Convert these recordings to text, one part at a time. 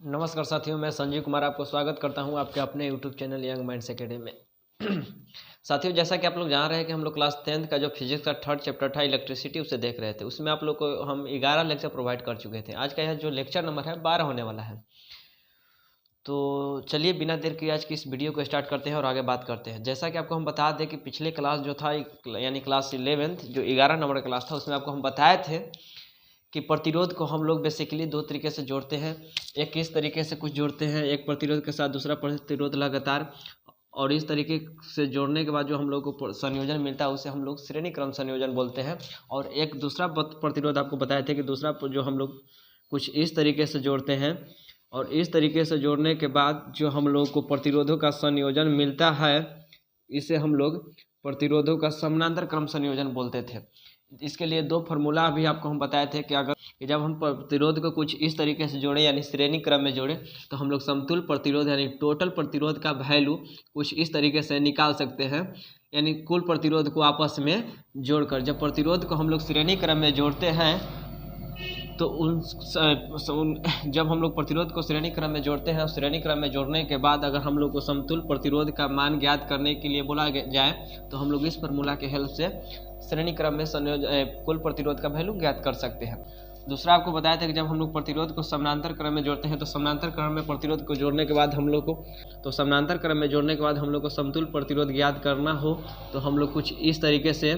नमस्कार साथियों, मैं संजीव कुमार आपको स्वागत करता हूं आपके अपने YouTube channel young minds academy में। साथियों, जैसा कि आप लोग जान रहे हैं कि हम लोग क्लास 10th का जो फिजिक्स का थर्ड चैप्टर था इलेक्ट्रिसिटी उसे देख रहे थे। उसमें आप लोग को हम 11 लेक्चर प्रोवाइड कर चुके थे। आज का यह जो लेक्चर नंबर है 12 होने वाला है। तो चलिए बिना देर किए आज की इस वीडियो को स्टार्ट करते हैं और आगे बात करते हैं। जैसा कि आपको हम बता दें कि पिछले क्लास जो था यानी क्लास 11th जो 11 नंबर का क्लास था, उसमें आपको हम बताए थे कि प्रतिरोध को हम लोग बेसिकली दो तरीके से जोड़ते हैं। एक इस तरीके से कुछ जोड़ते हैं, एक प्रतिरोध के साथ दूसरा प्रतिरोध लगातार, और इस तरीके से जोड़ने के बाद जो हम लोग को संयोजन मिलता है उसे हम लोग श्रेणी क्रम संयोजन बोलते हैं। और एक दूसरा प्रतिरोध आपको बताए थे कि दूसरा जो हम लोग कुछ इस तरीके से जोड़ते हैं, और इस तरीके से जोड़ने के बाद जो हम लोग को प्रतिरोधों का संयोजन मिलता है इसे हम लोग प्रतिरोधों का समानांतर क्रम संयोजन बोलते थे। इसके लिए दो फार्मूला भी आपको हम बताए थे कि जब हम प्रतिरोध को कुछ इस तरीके से जोड़े यानी श्रेणी क्रम में जोड़े तो हम लोग समतुल्य प्रतिरोध यानी टोटल प्रतिरोध का वैल्यू कुछ इस तरीके से निकाल सकते हैं, यानी कुल प्रतिरोध को आपस में जोड़कर। जब प्रतिरोध को हम लोग श्रेणी क्रम में जोड़ते हैं तो जब हम लोग प्रतिरोध को श्रेणी क्रम में जोड़ते हैं, श्रेणी क्रम में जोड़ने के बाद अगर हम लोग को समतुल्य प्रतिरोध का मान ज्ञात करने के लिए बोला जाए तो हम लोग इस फार्मूला के हेल्प से श्रेणी क्रम में कुल प्रतिरोध का वैल्यू ज्ञात कर सकते हैं। दूसरा आपको बताया था कि जब हम लोग प्रतिरोध को समानांतर क्रम में जोड़ते हैं तो समानांतर क्रम में प्रतिरोध को जोड़ने के बाद हम लोग को समानांतर क्रम में जोड़ने के बाद हम लोग को समतुल्य प्रतिरोध ज्ञात करना हो तो हम लोग कुछ इस तरीके से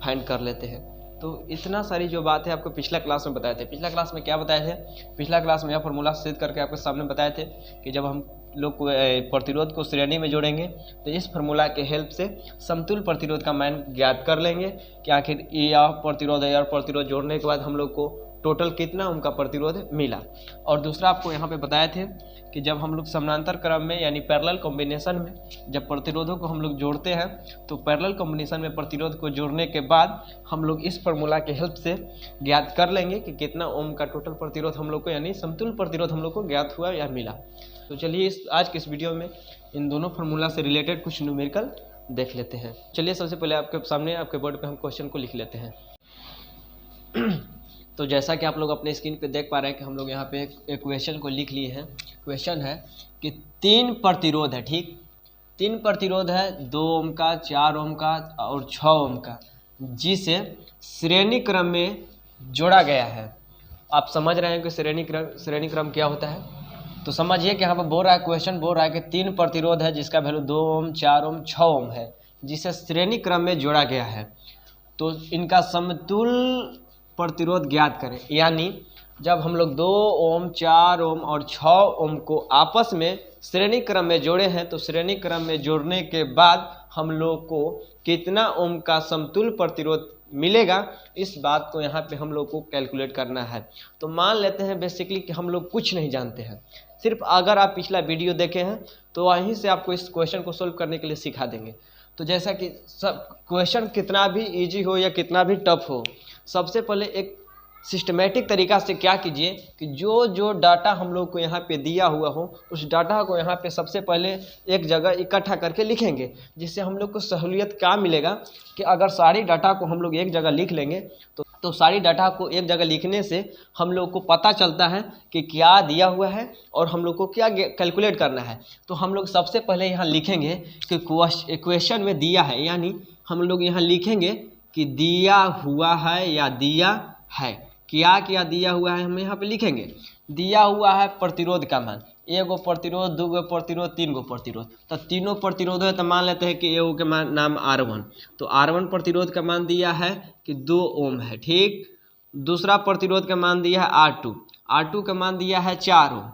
फाइंड कर लेते हैं। तो इतना सारी जो बात है आपको पिछला क्लास में बताए थे। पिछला क्लास में क्या बताए थे? पिछला क्लास में यह फार्मूला सिद्ध करके आपके सामने बताए थे कि जब हम लोग प्रतिरोध को श्रेणी में जोड़ेंगे तो इस फार्मूला के हेल्प से समतुल्य प्रतिरोध का मान ज्ञात कर लेंगे कि आखिर यह प्रतिरोध है और प्रतिरोध जोड़ने के बाद हम लोग को टोटल कितना उनका प्रतिरोध मिला। और दूसरा आपको यहाँ पे बताए थे कि जब हम लोग समानांतर क्रम में यानी पैरेलल कॉम्बिनेशन में जब प्रतिरोधों को हम लोग जोड़ते हैं तो पैरेलल कॉम्बिनेशन में प्रतिरोध को जोड़ने के बाद हम लोग इस फार्मूला के हेल्प से ज्ञात कर लेंगे कि कितना ओम का टोटल प्रतिरोध हम लोग को यानी समतुल्य प्रतिरोध हम लोग को ज्ञात हुआ या मिला। तो चलिए आज के इस वीडियो में इन दोनों फार्मूला से रिलेटेड कुछ न्यूमेरिकल देख लेते हैं। चलिए सबसे पहले आपके सामने आपके बोर्ड पे हम क्वेश्चन को लिख लेते हैं। तो जैसा कि आप लोग अपने स्क्रीन पे देख पा रहे हैं कि हम लोग यहाँ पे एक क्वेश्चन को लिख लिए हैं। क्वेश्चन है कि 3 प्रतिरोध है, ठीक, 3 प्रतिरोध है, 2 ओम का, 4 ओम का और 6 ओम का, जिसे श्रेणी क्रम में जोड़ा गया है। आप समझ रहे हैं कि श्रेणी क्रम क्या होता है? तो समझिए कि यहाँ पर बोल रहा है, क्वेश्चन बोल रहा है कि 3 प्रतिरोध है जिसका वैल्यू 2 ओम, 4 ओम, 6 ओम है, जिसे श्रेणी क्रम में जोड़ा गया है। तो इनका समतुल्य प्रतिरोध ज्ञात करें। यानी जब हम लोग 2 ओम, 4 ओम और 6 ओम को आपस में श्रेणी क्रम में जोड़े हैं तो श्रेणी क्रम में जोड़ने के बाद हम लोग को कितना ओम का समतुल्य प्रतिरोध मिलेगा, इस बात को यहाँ पे हम लोग को कैलकुलेट करना है। तो मान लेते हैं बेसिकली कि हम लोग कुछ नहीं जानते हैं, सिर्फ अगर आप पिछला वीडियो देखे हैं तो वहीं से आपको इस क्वेश्चन को सोल्व करने के लिए सिखा देंगे। तो जैसा कि सब क्वेश्चन कितना भी इजी हो या कितना भी टफ हो, सबसे पहले एक सिस्टमेटिक तरीका से क्या कीजिए कि जो डाटा हम लोग को यहाँ पे दिया हुआ हो उस डाटा को यहाँ पे सबसे पहले एक जगह इकट्ठा करके लिखेंगे, जिससे हम लोग को सहूलियत क्या मिलेगा कि अगर सारी डाटा को हम लोग एक जगह लिख लेंगे तो सारी डाटा को एक जगह लिखने से हम लोग को पता चलता है कि क्या दिया हुआ है और हम लोग को क्या कैलकुलेट करना है। तो हम लोग सबसे पहले यहाँ लिखेंगे कि क्वेश्चन में दिया है, यानी हम लोग यहाँ लिखेंगे कि दिया हुआ है या दिया है, क्या दिया हुआ है हम यहाँ पे लिखेंगे। दिया हुआ है प्रतिरोध का मान, एगो प्रतिरोध, दूगो प्रतिरोध, 3 गो प्रतिरोध, तो तीनों प्रतिरोध है। तो मान लेते हैं कि एगो के मान नाम R1, तो R1 प्रतिरोध का मान दिया है कि 2 ओम है, ठीक। दूसरा प्रतिरोध का मान दिया है R2, R2 का मान दिया है 4 ओम,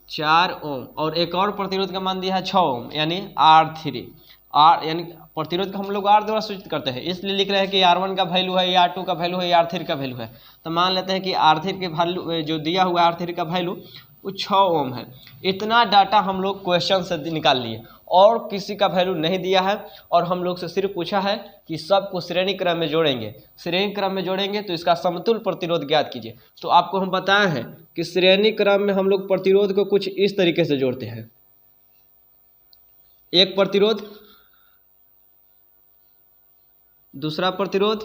4 ओम, और एक और प्रतिरोध का मान दिया है 6 ओम यानी R3, यानी प्रतिरोध को हम लोग R द्वारा सूचित करते हैं, इसलिए लिख रहे हैं कि R1 का वैल्यू है, R2 का वैल्यू है, R3 का वैल्यू है। तो मान लेते हैं कि R3 के वैल्यू जो दिया हुआ है R3 का वैल्यू वो 6 ओम है। इतना डाटा हम लोग क्वेश्चन से निकाल लिए और किसी का वैल्यू नहीं दिया है, और हम लोग से सिर्फ पूछा है कि सबको श्रेणी क्रम में जोड़ेंगे। श्रेणी क्रम में जोड़ेंगे तो इसका समतुल्य प्रतिरोध ज्ञात कीजिए। तो आपको हम बताए हैं कि श्रेणी क्रम में हम लोग प्रतिरोध को कुछ इस तरीके से जोड़ते हैं, एक प्रतिरोध, दूसरा प्रतिरोध,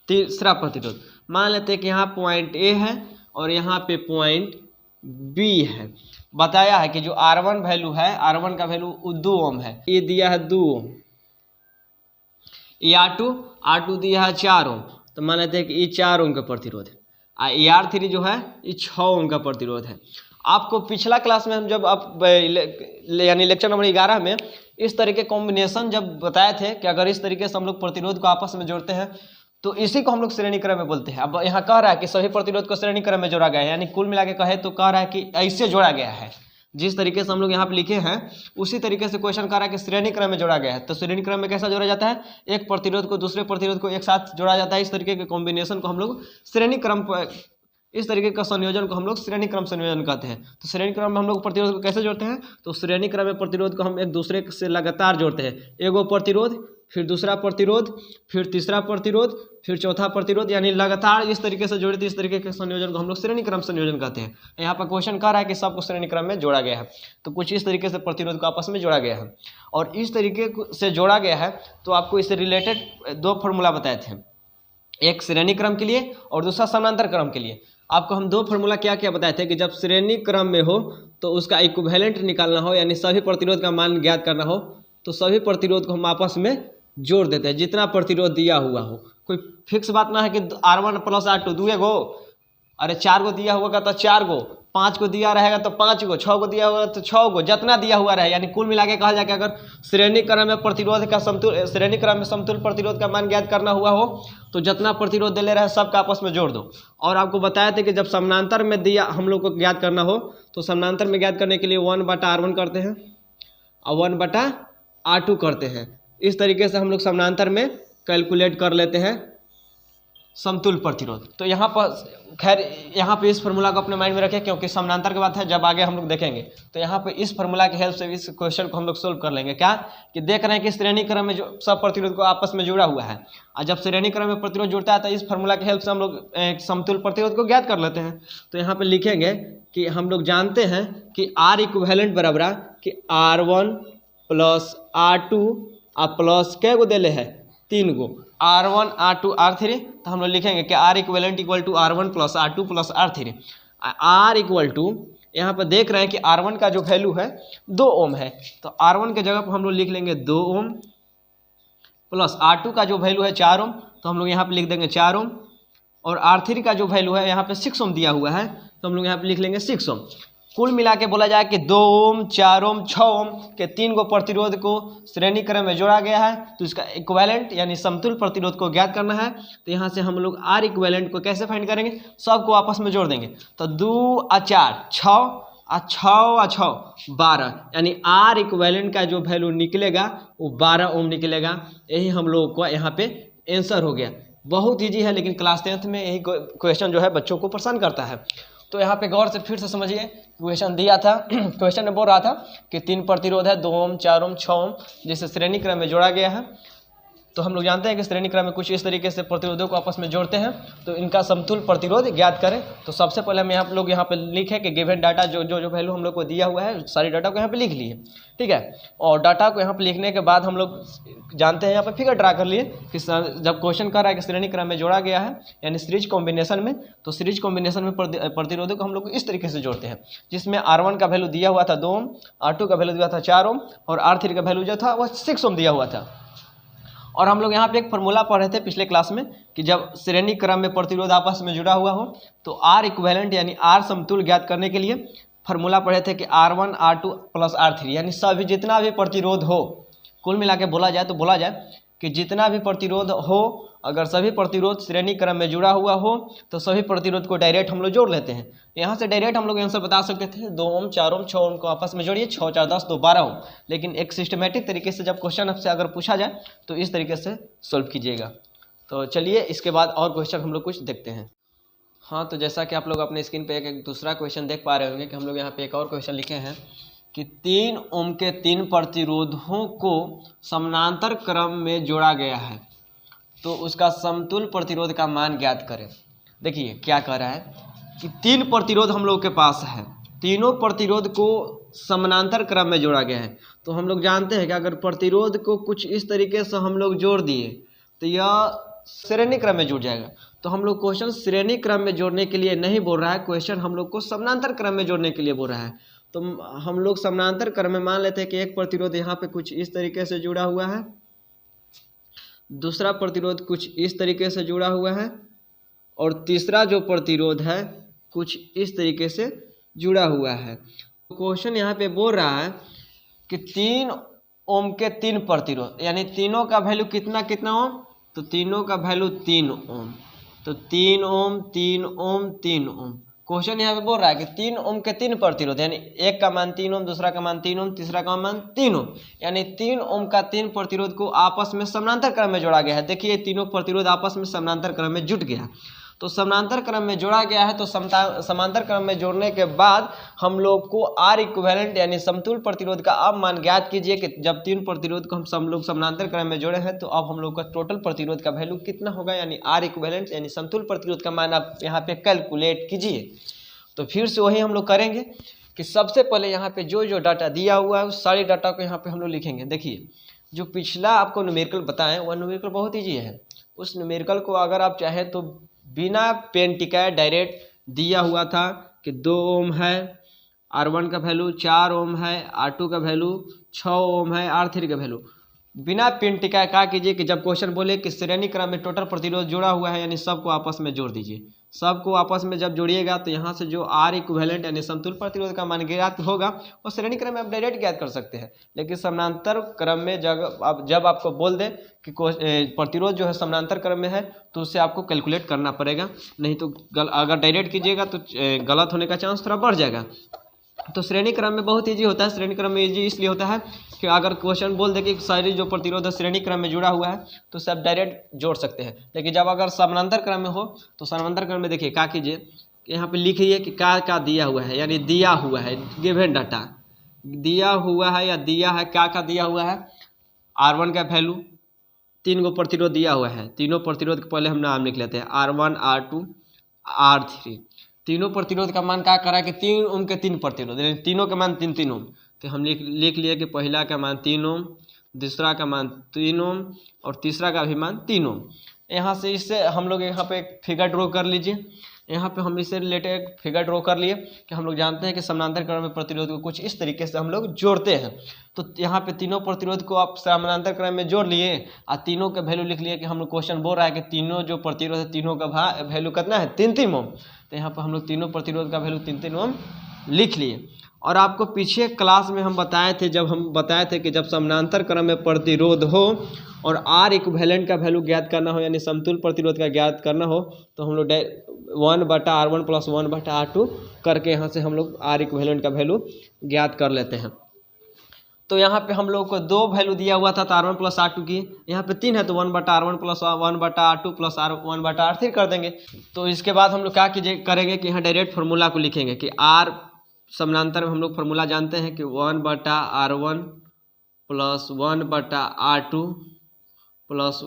तीसरा प्रतिरोध। मान लेते हैं कि यहाँ पॉइंट ए है और यहाँ पे पॉइंट बी है। बताया है कि जो R1 वैल्यू है, R1 का वैल्यू 2 ओम है, ये दिया है 2 ओम। ये R2 दिया है 4 ओम, तो मान लेते हैं कि ये 4 ओम का प्रतिरोध है। ये R3 जो है ये 6 ओम का प्रतिरोध है। आपको पिछला क्लास में हम जब आप यानी लेक्चर नंबर 11 में इस तरह के कॉम्बिनेशन जब बताए थे कि अगर इस तरीके से हम लोग प्रतिरोध को आपस में जोड़ते हैं तो इसी को हम लोग श्रेणी क्रम में बोलते हैं। अब यहाँ कह रहा है कि सभी प्रतिरोध को श्रेणी क्रम में जोड़ा गया है, यानी कुल मिला के कहे तो कह रहा है कि ऐसे जोड़ा गया है। जिस तरीके से हम लोग यहाँ पे लिखे हैं उसी तरीके से क्वेश्चन कर रहा है कि श्रेणी क्रम में जोड़ा गया है। तो श्रेणी क्रम में कैसा जोड़ा जाता है, एक प्रतिरोध को दूसरे प्रतिरोध को एक साथ जोड़ा जाता है। इस तरीके के कॉम्बिनेशन को हम लोग श्रेणी क्रम, इस तरीके का संयोजन को हम लोग श्रेणी क्रम संयोजन कहते हैं। तो श्रेणी क्रम में हम लोग प्रतिरोध को कैसे जोड़ते हैं, तो श्रेणी क्रम में प्रतिरोध को हम एक दूसरे से लगातार जोड़ते हैं। एगो प्रतिरोध, फिर दूसरा प्रतिरोध, फिर तीसरा प्रतिरोध, फिर चौथा प्रतिरोध, यानी लगातार इस तरीके से जोड़ते, इस तरीके के संयोजन को हम लोग श्रेणी क्रम संयोजन कहते हैं। यहाँ पर क्वेश्चन कर रहा है कि सबको श्रेणी क्रम में जोड़ा गया है, तो कुछ इस तरीके से प्रतिरोध को आपस में जोड़ा गया है। और इस तरीके से जोड़ा गया है तो आपको इससे रिलेटेड दो फार्मूला बताए थे, एक श्रेणी क्रम के लिए और दूसरा समानांतर क्रम के लिए। आपको हम दो फार्मूला क्या क्या बताए थे कि जब श्रेणी क्रम में हो तो उसका इक्विवेलेंट निकालना हो, यानी सभी प्रतिरोध का मान ज्ञात करना हो, तो सभी प्रतिरोध को हम आपस में जोड़ देते हैं जितना प्रतिरोध दिया हुआ हो। कोई फिक्स बात ना है कि R1 + R2 2 गो, अरे 4 गो दिया होगा तो 4 गो, 5 को दिया रहेगा तो 5 गो, 6 को दिया होगा तो 6 गो, जितना दिया हुआ रहे। यानी कुल मिला के कहा जाए कि अगर श्रेणी क्रम में प्रतिरोध का समतुल, श्रेणी क्रम में समतुल प्रतिरोध का मान ज्ञात करना हुआ हो तो जितना प्रतिरोध दे ले रहा है सबका आपस में जोड़ दो। और आपको बताया था कि जब समानांतर में दिया हम लोग को ज्ञात करना हो तो समानांतर में ज्ञात करने के लिए 1/R1 करते हैं और 1/R2 करते हैं। इस तरीके से हम लोग समानांतर में कैलकुलेट कर लेते हैं समतुल प्रतिरोध। तो यहाँ पर खैर यहाँ पे इस फार्मूला को अपने माइंड में रखें, क्योंकि समानांतर की बात है, जब आगे हम लोग देखेंगे तो यहाँ पे इस फार्मूला की हेल्प से इस क्वेश्चन को हम लोग सोल्व कर लेंगे। क्या कि देख रहे हैं कि श्रेणी क्रम में जो सब प्रतिरोध को आपस में जुड़ा हुआ है, और जब श्रेणी क्रम में प्रतिरोध जुड़ता है तो इस फार्मूला की हेल्प से हम लोग समतुल प्रतिरोध को ज्ञात कर लेते हैं। तो यहाँ पे लिखेंगे कि हम लोग जानते हैं कि R इक्विवेलेंट बराबर कि R1 + R2 प्लस क्या गो देले है 3 गो, R1 R2 R3। तो हम लोग लिखेंगे कि R equivalent = R1 + R2 + R3। R equal to यहाँ पर देख रहे हैं कि R1 का जो वैल्यू है 2 ओम है, तो R1 के जगह पर हम लोग लिख लेंगे 2 ओम प्लस R2 का जो वैल्यू है 4 ओम, तो हम लोग यहाँ पे लिख देंगे 4 ओम, और R3 का जो वैल्यू है यहाँ पे 6 ओम दिया हुआ है, तो हम लोग यहाँ पे लिख लेंगे 6 ओम। कुल मिला के बोला जाए कि 2 ओम 4 ओम 6 ओम के 3 गो प्रतिरोध को श्रेणी क्रम में जोड़ा गया है, तो इसका इक्विवेलेंट यानी समतुल प्रतिरोध को ज्ञात करना है। तो यहाँ से हम लोग R इक्विवेलेंट को कैसे फाइंड करेंगे, सबको आपस में जोड़ देंगे। तो 2 और 4 6 और 6 और 6 12, यानी R इक्विवेलेंट का जो वैल्यू निकलेगा वो 12 ओम निकलेगा। यही हम लोगों को यहाँ पे आंसर हो गया। बहुत ईजी है, लेकिन क्लास 10th में यही क्वेश्चन जो है बच्चों को परेशान करता है। तो यहाँ पे गौर से फिर से समझिए, क्वेश्चन दिया था क्वेश्चन में बोल रहा था कि 3 प्रतिरोध है 2 ओम 4 ओम 6 ओम, जिसे श्रेणी क्रम में जोड़ा गया है। तो हम लोग जानते हैं कि श्रेणी क्रम में कुछ इस तरीके से प्रतिरोधों को आपस में जोड़ते हैं, तो इनका समतुल प्रतिरोध ज्ञात करें। तो सबसे पहले हम आप लोग यहाँ पे लिखे कि गिवन डाटा जो वैल्यू हम लोग को दिया हुआ है, सारी डाटा को यहाँ पे लिख लिए, ठीक है। और डाटा को यहाँ पे लिखने के बाद हम लोग जानते हैं यहाँ पे फिगर ड्रा कर लिए कि जब क्वेश्चन कर रहा है कि श्रेणी क्रम में जोड़ा गया है यानी सीरीज कॉम्बिनेशन में, तो सीरीज कॉम्बिनेशन में प्रतिरोधों को हम लोग इस तरीके से जोड़ते हैं, जिसमें R1 का वैल्यू दिया हुआ था 2 ओम, R2 का वैल्यू दिया था 4 ओम, और R3 का वैल्यू जो था वह 6 ओम दिया हुआ था। और हम लोग यहाँ पे एक फार्मूला पढ़े थे पिछले क्लास में कि जब श्रेणी क्रम में प्रतिरोध आपस में जुड़ा हुआ हो तो R इक्विवेलेंट यानी R समतुल ज्ञात करने के लिए फार्मूला पढ़े थे कि R1 R2 + R3, यानी सभी जितना भी प्रतिरोध हो, कुल मिला के बोला जाए तो बोला जाए कि जितना भी प्रतिरोध हो, अगर सभी प्रतिरोध श्रेणी क्रम में जुड़ा हुआ हो तो सभी प्रतिरोध को डायरेक्ट हम लोग जोड़ लेते हैं। यहाँ से डायरेक्ट हम लोग आंसर बता सकते थे 2 ओम 4 ओम 6 ओम को आपस में जोड़िए, 6 4 10 2 12 ओम। लेकिन एक सिस्टमेटिक तरीके से जब क्वेश्चन आपसे अगर पूछा जाए तो इस तरीके से सॉल्व कीजिएगा। तो चलिए इसके बाद और क्वेश्चन हम लोग कुछ देखते हैं। हाँ, तो जैसा कि आप लोग अपने स्क्रीन पर एक दूसरा क्वेश्चन देख पा रहे होंगे कि हम लोग यहाँ पे एक और क्वेश्चन लिखे हैं कि 3 ओम के 3 प्रतिरोधों को समानांतर क्रम में जोड़ा गया है, तो उसका समतुल प्रतिरोध का मान ज्ञात करें। देखिए क्या कह रहा है कि 3 प्रतिरोध हम लोग के पास है, तीनों प्रतिरोध को समानांतर क्रम में जोड़ा गया है। तो हम लोग जानते हैं कि अगर प्रतिरोध को कुछ इस तरीके से हम लोग जोड़ दिए तो यह श्रेणी क्रम में जुड़ जाएगा। तो हम लोग क्वेश्चन श्रेणी क्रम में जोड़ने के लिए नहीं बोल रहा है, क्वेश्चन हम लोग को समानांतर क्रम में जोड़ने के लिए बोल रहा है। तो हम लोग समानांतर क्रम में मान लेते हैं कि एक प्रतिरोध यहाँ पे कुछ इस तरीके से जुड़ा हुआ है, दूसरा प्रतिरोध कुछ इस तरीके से जुड़ा हुआ है, और तीसरा जो प्रतिरोध है कुछ इस तरीके से जुड़ा हुआ है। क्वेश्चन यहाँ पे बोल रहा है कि 3 ओम के 3 प्रतिरोध, यानी तीनों का वैल्यू कितना कितना ओम, तो तीनों का वैल्यू 3 ओम, तो 3 ओम 3 ओम 3 ओम। क्वेश्चन यहाँ पे बोल रहा है कि 3 ओम के 3 प्रतिरोध, यानी एक का मान 3 ओम, दूसरा का मान 3 ओम, तीसरा का मान 3 ओम, यानी 3 ओम का 3 प्रतिरोध को आपस में समानांतर क्रम में जोड़ा गया है। देखिए तीनों प्रतिरोध आपस में समानांतर क्रम में जुट गया, तो समानांतर क्रम में जोड़ा गया है। तो समांतर क्रम में जोड़ने के बाद हम लोग को R इक्विवेलेंट यानी समतुल प्रतिरोध का अब मान ज्ञात कीजिए कि जब 3 प्रतिरोध को हम लोग समानांतर क्रम में जोड़े हैं तो अब हम लोग का टोटल प्रतिरोध का वैल्यू कितना होगा, यानी R इक्विवेलेंट यानी समतुल प्रतिरोध का मान आप यहाँ पे कैलकुलेट कीजिए। तो फिर से वही हम लोग करेंगे कि सबसे पहले यहाँ पे जो डाटा दिया हुआ है उस सारी डाटा को यहाँ पे हम लोग लिखेंगे। देखिए जो पिछला आपको न्यूमेरिकल बताएं वह न्यूमेरिकल बहुत ईजी है, उस न्यूमेरिकल को अगर आप चाहें तो बिना पेन टिकाए डायरेक्ट दिया हुआ था कि 2 ओम है, R1 का वैल्यू 4 ओम है, R2 का वैल्यू 6 ओम है, R3 का वैल्यू बिना पेन टिकाए क्या कीजिए कि जब क्वेश्चन बोले कि श्रेणी क्रम में टोटल प्रतिरोध जुड़ा हुआ है, यानी सबको आपस में जोड़ दीजिए। सबको आपस में जब जोड़िएगा तो यहाँ से जो R इक्विवेलेंट यानी समतुल प्रतिरोध का मान ज्ञात होगा वो श्रेणी क्रम में आप डायरेक्ट ज्ञात कर सकते हैं। लेकिन समानांतर क्रम में जब आपको बोल दे कि प्रतिरोध जो है समानांतर क्रम में है तो उससे आपको कैलकुलेट करना पड़ेगा, नहीं तो अगर डायरेक्ट कीजिएगा तो गलत होने का चांस थोड़ा बढ़ जाएगा। तो श्रेणी क्रम में बहुत ईजी होता है। श्रेणी क्रम में ईजी इसलिए होता है कि अगर क्वेश्चन बोल दे कि सारी जो प्रतिरोध है श्रेणी क्रम में जुड़ा हुआ है तो सब डायरेक्ट जोड़ सकते हैं। लेकिन जब अगर समानांतर क्रम में हो तो समानांतर क्रम में देखिए क्या कीजिए, यहाँ पे लिखिए कि क्या दिया हुआ है, यानी दिया हुआ है गिवन डाटा दिया हुआ है या दिया है क्या दिया हुआ है। R1 का वैल्यू 3 गो प्रतिरोध दिया हुआ है, तीनों प्रतिरोध के पहले हम नाम लिख लेते हैं R1 R2 R3। तीनों प्रतिरोध का मान क्या करा है कि 3 ओम के 3 प्रतिरोध, यानी तीनों का मान 3 ओम। तो हम लिख लिए कि पहला का मान 3 ओम, दूसरा का मान 3 ओम और तीसरा का भी मान 3 ओम। यहाँ से इससे हम लोग यहाँ पे एक फिगर ड्रॉ कर लीजिए। यहाँ पे हम इससे रिलेटेड फिगर ड्रॉ कर लिए कि हम लोग जानते हैं कि समानांतर क्रम में प्रतिरोध को कुछ इस तरीके से हम लोग जोड़ते हैं। तो यहाँ पे तीनों प्रतिरोध को आप समानांतर क्रम में जोड़ लिए और तीनों का वैल्यू लिख लिए कि हम लोग क्वेश्चन बोल रहा है कि तीनों जो प्रतिरोध है तीनों का वैल्यू कितना है 3 ओम। तो यहाँ पर हम लोग तीनों प्रतिरोध का वैल्यू 3 ओम लिख लिए। और आपको पीछे क्लास में हम बताए थे, जब हम बताए थे कि जब समानांतर क्रम में प्रतिरोध हो और R इक्विवेलेंट का वैल्यू ज्ञात करना हो यानी समतुल प्रतिरोध का ज्ञात करना हो तो हम लोग 1/R1 + 1/R2 करके यहाँ से हम लोग R इक्विवेलेंट का वैल्यू ज्ञात कर लेते हैं। तो यहाँ पे हम लोग को 2 वैल्यू दिया हुआ था तो R1 + R2 की, यहाँ पे 3 है तो 1/R1 + 1/R2 + 1/R3 कर देंगे। तो इसके बाद हम लोग क्या करेंगे कि यहाँ डायरेक्ट फार्मूला को लिखेंगे कि R समानांतर में हम लोग फार्मूला जानते हैं कि 1/R1 + 1/R2 +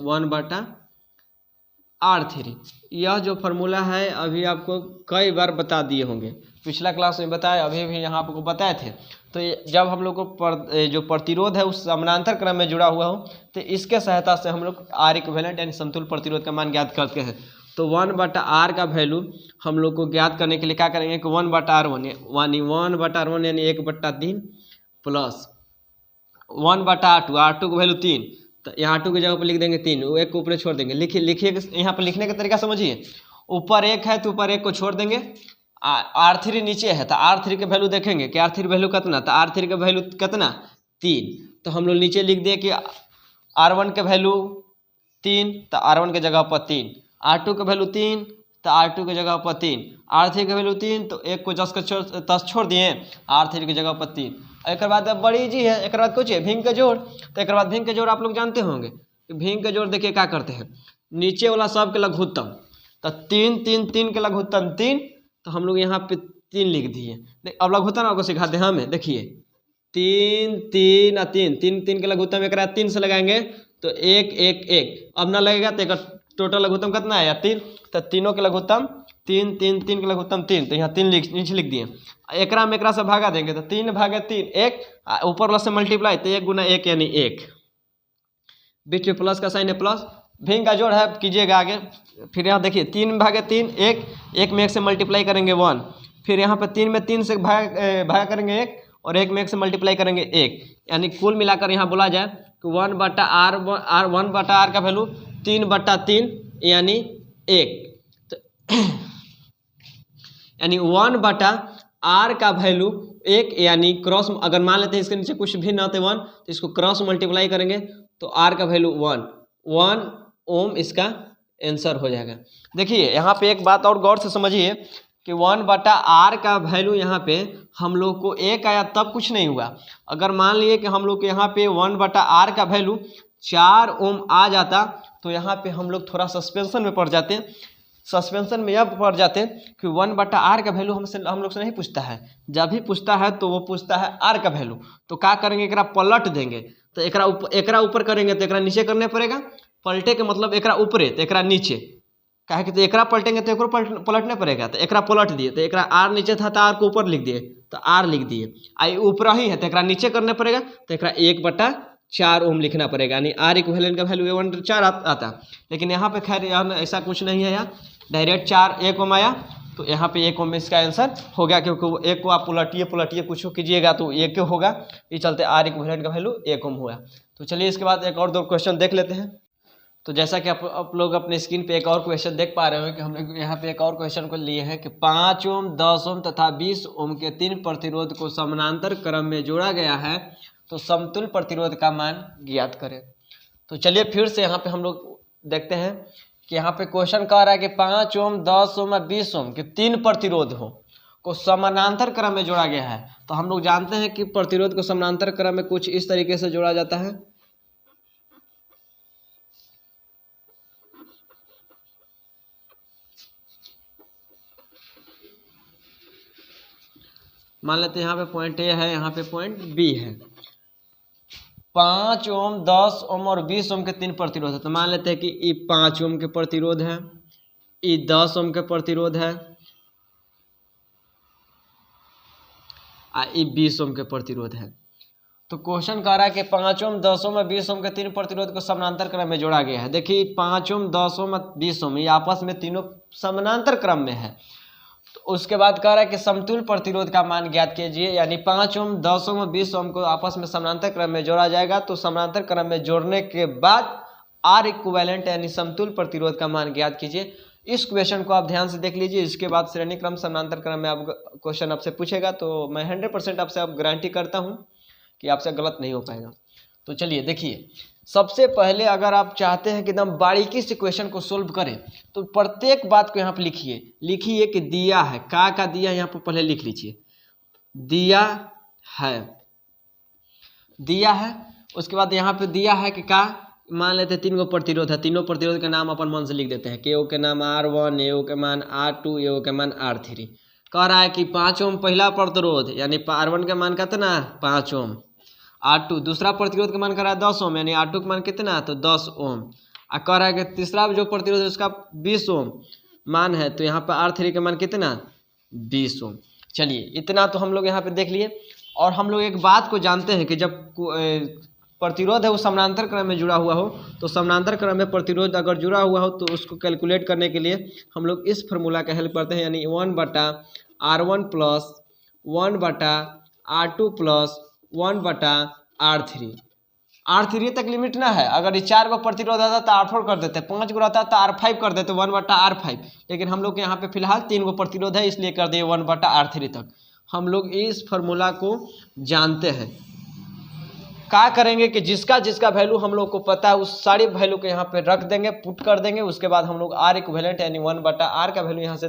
1/R3। यह जो फार्मूला है अभी आपको कई बार बता दिए होंगे, पिछला क्लास में बताया, अभी भी यहाँ आपको बताए थे। तो जब हम लोग को जो प्रतिरोध है उस समानांतर क्रम में जुड़ा हुआ हो तो इसके सहायता से हम लोग R इक्विवेलेंट यानी समतुल प्रतिरोध का मान ज्ञात करते हैं। तो 1/R का वैल्यू हम लोग को ज्ञात करने के लिए क्या करेंगे कि 1/R1 यानी 1/3 प्लस 1/R2, R2 का वैल्यू 3, तो यहाँ R2 की जगह पर लिख देंगे 3, वो एक को ऊपर छोड़ देंगे। लिखिए यहाँ पर लिखने का तरीका समझिए, ऊपर 1 है तो ऊपर 1 को छोड़ देंगे, R3 नीचे है तो R3 के वैल्यू देखेंगे कि R3 वैल्यू कितना, तो R3 का वैल्यू कितना 3, तो हम लोग नीचे लिख दिए कि R1 का वैल्यू 3 तो R1 के जगह पर 3, R2 का वैल्यू 3 तो R2 की जगह पर 3, R3 का वैल्यू 3 तो 1 को 10 छोड़ दिए, R3 की जगह पर 3। एक बाद अब बड़ी ईजी है, एक बाद कुछ है भिंग का जोड़। तो एक बाद भिंग का जोड़ आप लोग जानते होंगे, भिंग का जोड़ देखिए क्या करते हैं, नीचे वाला सब के लघुत्तम, तो 3 3 3 के लघुत्तम 3, तो हम लोग यहाँ पे 3 लिख दिए। अब लघुत्तम आपको सिखाते हैं हमें, देखिए 3 3 और 3 3 3 के लघुत्तम एक 3 से लगाएंगे तो 1 1 1, अब ना लगेगा तो एक टोटल लघुत्तम कितना है 3, तो तीनों के लघुत्तम 3 3 3 के लघुत्तम 3, तो यहाँ 3 नीचे लिख दिए। एकरा में एकरा से भागा देंगे तो 3/3 1, ऊपर वाला से मल्टीप्लाई तो 1 × 1 यानी 1, बीच में प्लस का साइन है प्लस, भिन्न का जोड़ है कीजिएगा आगे। फिर यहाँ देखिए 3/3 1 में 1 से मल्टीप्लाई करेंगे 1, फिर यहाँ पे 3 में 3 से भाग करेंगे 1 और 1 में 1 से मल्टीप्लाई करेंगे 1, यानी कुल मिलाकर यहाँ बोला जाए कि 1/r का वैल्यू 3/3 यानी 1। तो यानी 1/r का वैल्यू 1 यानी क्रॉस, अगर मान लेते हैं इसके नीचे कुछ भी ना होते 1 तो इसको क्रॉस मल्टीप्लाई करेंगे तो r का वैल्यू 1 ओम इसका आंसर हो जाएगा। देखिए यहाँ पे एक बात और गौर से समझिए कि 1/r का वैल्यू यहाँ पे हम लोग को 1 आया तब कुछ नहीं हुआ। अगर मान लिए कि हम लोग के यहाँ पे 1/r का वैल्यू 4 ओम आ जाता तो यहाँ पे हम लोग थोड़ा सस्पेंशन में पड़ जाते। सस्पेंशन में यह पड़ जाते हैं कि 1/r का वैल्यू हम लोग से नहीं पूछता है। जब भी पूछता है तो वो पूछता है r का वैल्यू, तो क्या करेंगे, एकरा पलट देंगे। तो एकरा ऊपर करेंगे तो एकरा नीचे करने पड़ेगा। पलटे के मतलब एकरा ऊपरे तो एकरा नीचे, काहे कि तो एकरा पलटेंगे तो एकरो पलटने पड़ेगा। तो एकरा पलट दिए तो एकरा r नीचे था तो r को ऊपर लिख दिए तो r लिख दिए। आई ऊपर ही है तो एकरा नीचे करने पड़ेगा तो एकरा 1/4 ओम लिखना पड़ेगा, यानी r इक्विवेलेंट का वैल्यू 1/4 आता। लेकिन यहाँ पे खैर ऐसा कुछ नहीं है, यहाँ डायरेक्ट 1 ओम आया तो यहाँ पे 1 ओम में इसका आंसर हो गया, क्योंकि 1 को आप पलटिए कुछ कीजिएगा तो 1 होगा। ये चलते r इक्विवेलेंट का वैल्यू 1 ओम हुआ। तो चलिए इसके बाद एक और 2 क्वेश्चन देख लेते हैं। तो जैसा कि आप लोग अपने स्क्रीन पे एक और क्वेश्चन देख पा रहे हो कि हम लोग यहाँ पे एक और क्वेश्चन को लिए हैं कि 5 ओम 10 ओम तथा 20 ओम के 3 प्रतिरोध को समानांतर क्रम में जोड़ा गया है, तो समतुल्य प्रतिरोध का मान ज्ञात करें। तो चलिए फिर से यहाँ पे हम लोग देखते हैं कि यहाँ पे क्वेश्चन कह रहा है कि 5 ओम 10 ओम और 20 ओम के 3 प्रतिरोध को समानांतर क्रम में जोड़ा गया है। तो हम लोग जानते हैं कि प्रतिरोध को समानांतर क्रम में कुछ इस तरीके से जोड़ा जाता है। मान लेते हैं यहाँ पे पॉइंट ए है, यहाँ पे पॉइंट बी है। 5 ओम 10 ओम और 20 ओम के 3 प्रतिरोध है। तो मान लेते हैं कि ये 5 ओम के प्रतिरोध है, ये 10 ओम के प्रतिरोध है, ये 20 ओम के प्रतिरोध है। तो क्वेश्चन कह रहा है कि 5 ओम 10 ओम और 20 ओम के 3 प्रतिरोध को समानांतर क्रम में जोड़ा गया है। देखिए 5 ओम 10 ओम और 20 ओम ये आपस में तीनों समानांतर क्रम में है। तो उसके बाद कह रहा है कि समतुल्य प्रतिरोध का मान ज्ञात कीजिए, यानी 5 ओम 10 ओम और 20 ओम को आपस में समानांतर क्रम में जोड़ा जाएगा। तो समानांतर क्रम में जोड़ने के बाद R इक्विवेलेंट यानी समतुल्य प्रतिरोध का मान ज्ञात कीजिए। इस क्वेश्चन को आप ध्यान से देख लीजिए। इसके बाद श्रेणी क्रम समानांतर क्रम में आप क्वेश्चन आपसे पूछेगा तो मैं 100% आपसे आप गारंटी करता हूँ कि आपसे गलत नहीं हो पाएगा। तो चलिए देखिए, सबसे पहले अगर आप चाहते हैं कि एकदम बारीकी से क्वेश्चन को सोल्व करें तो प्रत्येक बात को यहाँ पे लिखिए कि दिया है, का दिया यहाँ पर पहले लिख लीजिए, दिया है। उसके बाद यहाँ पे दिया है कि का मान लेते हैं 3 गो प्रतिरोध है, तीनों प्रतिरोध के नाम अपन मन से लिख देते हैं। के के नाम R1, ए के मान R2, ए के मान R3। कह रहा है कि 5 ओम पहला प्रतिरोध यानी R1 का मान कितना 5 ओम, R2 दूसरा प्रतिरोध का मान कर रहा है 10 ओम यानी R2 का मान कितना तो 10 ओम। कह रहा है कि तीसरा जो प्रतिरोध है उसका 20 ओम मान है, तो यहाँ पर R3 का मान कितना 20 ओम। चलिए इतना तो हम लोग यहाँ पे देख लिए। और हम लोग एक बात को जानते हैं कि जब प्रतिरोध है वो समानांतर क्रम में जुड़ा हुआ हो तो समानांतर क्रम में प्रतिरोध अगर जुड़ा हुआ हो तो उसको कैलकुलेट करने के लिए हम लोग इस फार्मूला का हेल्प करते हैं, यानी 1/R1 plus 1/R2 plus 1/R3। R3 तक लिमिट ना है। अगर ये 4 गो प्रतिरोध आता तो R4 कर देते, 5 गो रहता तो R5 कर देते 1/R5। लेकिन हम लोग के यहाँ पे फिलहाल 3 गो प्रतिरोध है इसलिए कर दिए 1/R3 तक। हम लोग इस फार्मूला को जानते हैं। क्या करेंगे कि जिसका वैल्यू हम लोग को पता है उस सारी वैल्यू को यहाँ पे रख देंगे, पुट कर देंगे। उसके बाद हम लोग R इक्विवेलेंट यानी 1/R का वैल्यू यहाँ से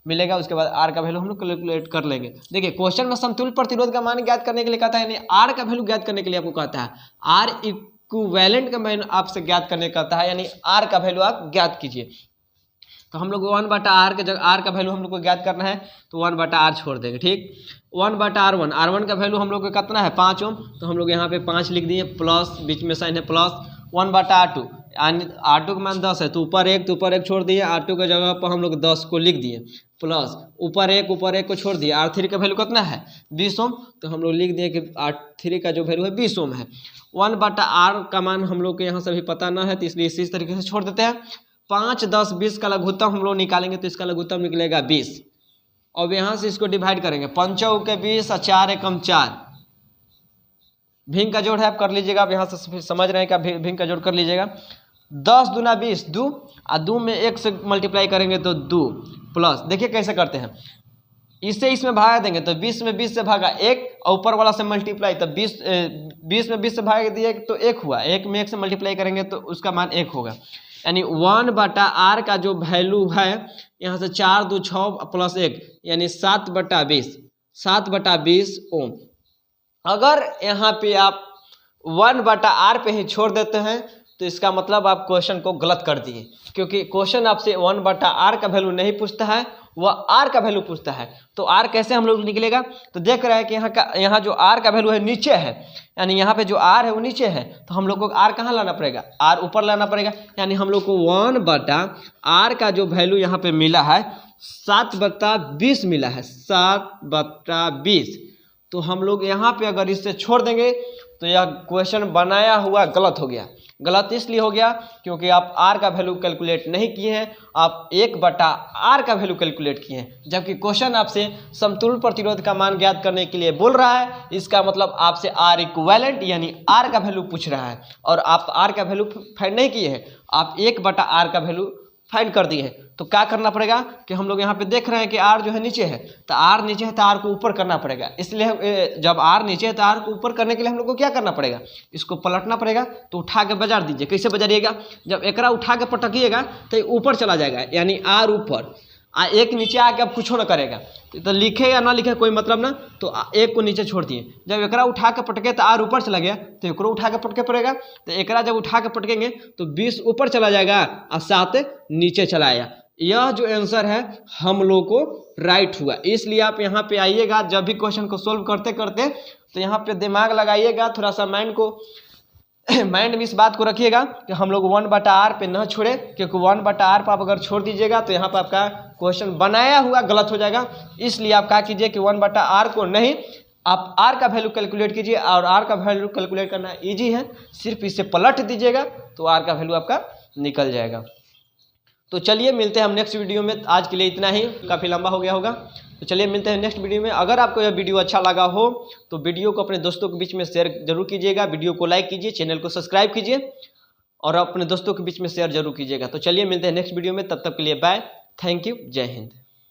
मिलेगा। उसके बाद R का वैल्यू हम लोग कैलकुलेट कर लेंगे। देखिए क्वेश्चन में समतुल्य प्रतिरोध का मान ज्ञात करने के लिए कहता है, यानी R का वैल्यू ज्ञात करने के लिए आपको कहता है। R इक्विवेलेंट का मान आपसे ज्ञात करने कहता है, यानी R का वैल्यू आप ज्ञात कीजिए। तो हम लोग 1/R के जगह R का वैल्यू हम लोग को ज्ञात करना है तो 1/R छोड़ देंगे, ठीक। 1/R1 का वैल्यू हम लोग को कितना है 5 ओम, तो हम लोग यहाँ पे 5 लिख दिए, प्लस बीच में साइन है प्लस 1/R2 R2 का मान 10 है, तो ऊपर 1 छोड़ दिए, R2 की जगह पर हम लोग 10 को लिख दिए, प्लस ऊपर एक को छोड़ दिए, R3 का वैल्यू कितना है 20 ओम, तो हम लोग लिख दिए कि R3 का जो वैल्यू है 20 ओम है। 1/R का मान हम लोग को यहाँ से भी पता ना है, तो इसलिए इसी तरीके से छोड़ देते हैं। 5, 10, 20 का लघुत्तम हम लोग निकालेंगे, तो इसका लघुत्तम निकलेगा 20। अब यहाँ से इसको डिवाइड करेंगे, 5 के 20 और 4 एकम 4, भिंग का जोड़ है आप कर लीजिएगा, आप यहाँ से फिर समझ रहे हैं क्या, भिंग का जोड़ कर लीजिएगा। 10 दूना 20, 2 और 2 में 1 से मल्टीप्लाई करेंगे तो 2, प्लस देखिए कैसे करते हैं, इससे इसमें भागा देंगे तो 20 में 20 से भागा 1 और ऊपर वाला से मल्टीप्लाई, तो 20 में 20 से भाग दिए तो 1 हुआ, 1 में 1 से मल्टीप्लाई करेंगे तो उसका मान 1 होगा। यानी 1/R का जो वैल्यू है यहाँ से 4, 2, 6 प्लस 1 यानी 7/20 ओम। अगर यहाँ पे आप 1/R पे ही छोड़ देते हैं तो इसका मतलब आप क्वेश्चन को गलत कर दिए, क्योंकि क्वेश्चन आपसे 1/R का वैल्यू नहीं पूछता है, वह R का वैल्यू पूछता है। तो R कैसे हम लोग निकलेगा, तो देख रहे हैं कि यहाँ जो R का वैल्यू है नीचे है, यानी यहाँ पे जो R है वो नीचे है, तो हम लोग को R कहाँ लाना पड़ेगा, R ऊपर लाना पड़ेगा। यानी हम लोग को 1/R का जो वैल्यू यहाँ पे मिला है 7/20 मिला है, 7/20। तो हम लोग यहाँ पे अगर इससे छोड़ देंगे तो यह क्वेश्चन बनाया हुआ गलत हो गया। गलत इसलिए हो गया क्योंकि आप R का वैल्यू कैलकुलेट नहीं किए हैं, आप 1/R का वैल्यू कैलकुलेट किए हैं, जबकि क्वेश्चन आपसे समतुल्य प्रतिरोध का मान ज्ञात करने के लिए बोल रहा है। इसका मतलब आपसे R इक्विवेलेंट यानी R का वैल्यू पूछ रहा है, और आप R का वैल्यू फाइंड नहीं किए हैं, आप 1/R का वैल्यू फाइंड कर दिए हैं। तो क्या करना पड़ेगा कि हम लोग यहाँ पे देख रहे हैं कि R जो है नीचे है, तो R नीचे है तो R को ऊपर करना पड़ेगा। इसलिए जब R नीचे है तो R को ऊपर करने के लिए हम लोग को क्या करना पड़ेगा, इसको पलटना पड़ेगा। तो उठा के बाजार दीजिए, कैसे बजारिएगा, जब एकरा उठा के पटकिएगा तो ऊपर चला जाएगा, यानी R ऊपर, एक नीचे आके अब कुछ ना करेगा, तो लिखे या ना लिखे कोई मतलब ना, तो एक को नीचे छोड़ दिए। जब एकरा उठा के पटके तो R ऊपर चला गया, तो एकरो उठा के पटके पड़ेगा, तो एकरा जब उठा के पटकेंगे तो 20 ऊपर चला जाएगा और 7 नीचे चला आया। यह जो आंसर है हम लोग को राइट हुआ। इसलिए आप यहाँ पे आइएगा, जब भी क्वेश्चन को सोल्व करते करते तो यहाँ पे दिमाग लगाइएगा, थोड़ा सा माइंड में इस बात को रखिएगा कि हम लोग 1/R पे न छोड़े, क्योंकि 1/R पर आप अगर छोड़ दीजिएगा तो यहाँ पर आपका क्वेश्चन बनाया हुआ गलत हो जाएगा। इसलिए आप क्या कीजिए कि 1/R को नहीं, आप R का वैल्यू कैलकुलेट कीजिए, और R का वैल्यू कैलकुलेट करना इजी है, सिर्फ इसे पलट दीजिएगा तो R का वैल्यू आपका निकल जाएगा। तो चलिए मिलते हैं हम नेक्स्ट वीडियो में। आज के लिए इतना ही, काफ़ी लंबा हो गया होगा, तो चलिए मिलते हैं नेक्स्ट वीडियो में। अगर आपको यह वीडियो अच्छा लगा हो तो वीडियो को अपने दोस्तों के बीच में शेयर जरूर कीजिएगा, वीडियो को लाइक कीजिए, चैनल को सब्सक्राइब कीजिए और अपने दोस्तों के बीच में शेयर जरूर कीजिएगा। तो चलिए मिलते हैं नेक्स्ट वीडियो में, तब तक के लिए बाय, थैंक यू, जय हिंद।